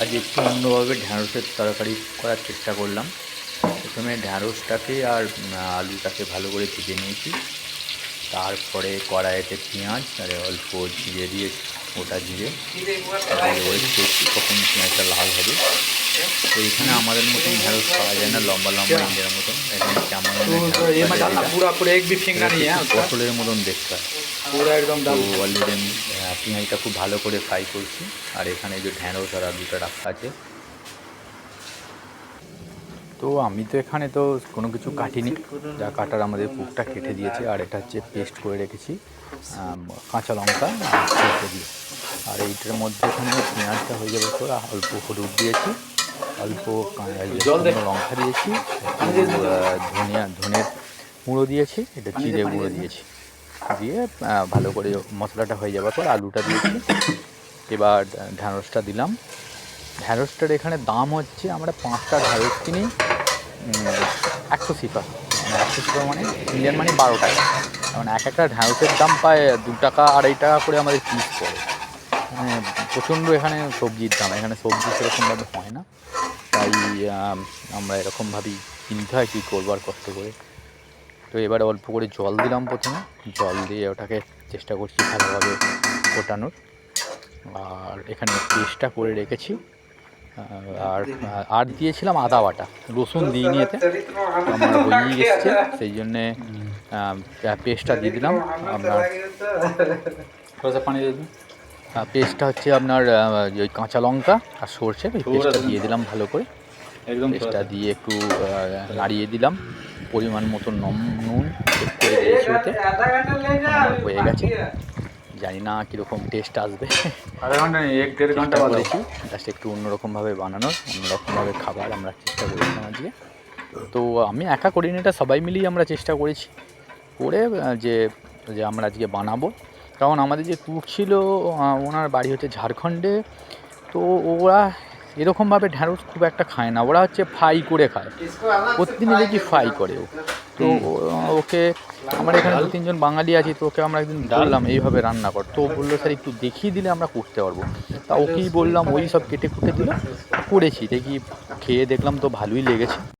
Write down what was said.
আজ একটু অন্যভাবে ঢ্যাঁড়সের তরকারি করার চেষ্টা করলাম। প্রথমে ঢ্যাঁড়সটাকে আর আলুটাকে ভালো করে ভেজে নিয়েছি। তারপরে কড়াইতে পেঁয়াজ আর অল্প জিরে দিয়ে, গোটা জিরে ভালো করে খেয়েছি, কখন পেঁয়াজটা লাল হবে। তো এখানে আমাদের মতন ঢ্যাঁড়স পাওয়া যায় না, লম্বা লম্বা ইন্ডিয়ার মতন। এখানে কেমন পটলের মতন দেখতে হয়। তো অলরেডি আমি পেঁয়াজটা খুব ভালো করে ফ্রাই করছি। আর এখানে যে ঢ্যাঁড়স আর আলুটা রাখা আছে। তো আমি তো এখানে তো কোনো কিছু কাটিনি, যা কাটার আমাদের কুকটা কেটে দিয়েছে। আর এটা হচ্ছে পেস্ট করে রেখেছি কাঁচা লঙ্কা আর সরষে দিয়ে। আর এইটার মধ্যে এখানে পেঁয়াজটা হয়ে যাবে পর অল্প হলুদ দিয়েছি, অল্প লঙ্কা দিয়েছি, ধনের গুঁড়ো দিয়েছি, এটা জিরে গুঁড়ো দিয়েছি। দিয়ে ভালো করে মশলাটা হয়ে যাওয়ার পর আলুটা দিয়েছি। এবার ঢ্যাঁড়সটা দিলাম। ঢ্যাঁড়সটার এখানে দাম হচ্ছে, আমরা 5টা ঢ্যাঁড়স কিনি 100 সিফা, মানে 100 সিফা মানে ইন্ডিয়ান মানি 12 টাকা। কারণ একটা ঢ্যাঁড়সের দাম প্রায় 2 টাকা 2.5 টাকা করে আমাদের পিস পড়ে। মানে প্রচণ্ড এখানে সবজির দাম, এখানে সবজি সেরকমভাবে হয় না, তাই আমরা এরকমভাবেই কিনতে হয়। কী করবো আর কষ্ট করে। তো এবারে অল্প করে জল দিলাম, প্রথমে জল দিয়ে ওটাকে চেষ্টা করছি ভালোভাবে ফোটানোর। আর এখানে পেস্টটা করে রেখেছি। আর দিয়েছিলাম আদা বাটা, রসুন দিইনি এতে, আমার হয়েই এসছে, সেই জন্যে পেস্টটা দিয়ে দিলাম। আপনার পানি দিয়ে দিন। পেস্টটা হচ্ছে আপনার ওই কাঁচা লঙ্কা আর সরষে, ওই পেস্টটা দিয়ে দিলাম ভালো করে। পেস্টটা দিয়ে একটু নাড়িয়ে দিলাম। পরিমাণ মতো নুন চেক করে দিয়েছি ওতে, হয়ে গেছে। জানি না কীরকম টেস্ট আসবে, চেষ্টা করেছি জাস্ট একটু অন্যরকমভাবে বানানোর, অন্যরকমভাবে খাবার আমরা চেষ্টা করেছিলাম আজকে। তো আমি একা করিনি, এটা সবাই মিলেই আমরা চেষ্টা করেছি করে যে আমরা আজকে বানাবো। কারণ আমাদের যে কুক ছিল ওনার বাড়ি হচ্ছে ঝাড়খণ্ডে। তো ওরা এরকমভাবে ঢ্যাঁড়স খুব একটা খায় না, ওরা হচ্ছে ফ্রাই করে খায়, প্রতিদিনই দেখি ফ্রাই করে ও। তো ওকে, আমার এখানে 2-3 জন বাঙালি আছি, তো ওকে আমরা একদিন বললাম এইভাবে রান্না কর। তো বললো স্যার একটু দেখিয়ে দিলে আমরা করতে পারবো। তা ওকেই বললাম, ওই সব কেটে কুটে দিল, করেছি। দেখি খেয়ে দেখলাম তো ভালোই লেগেছে।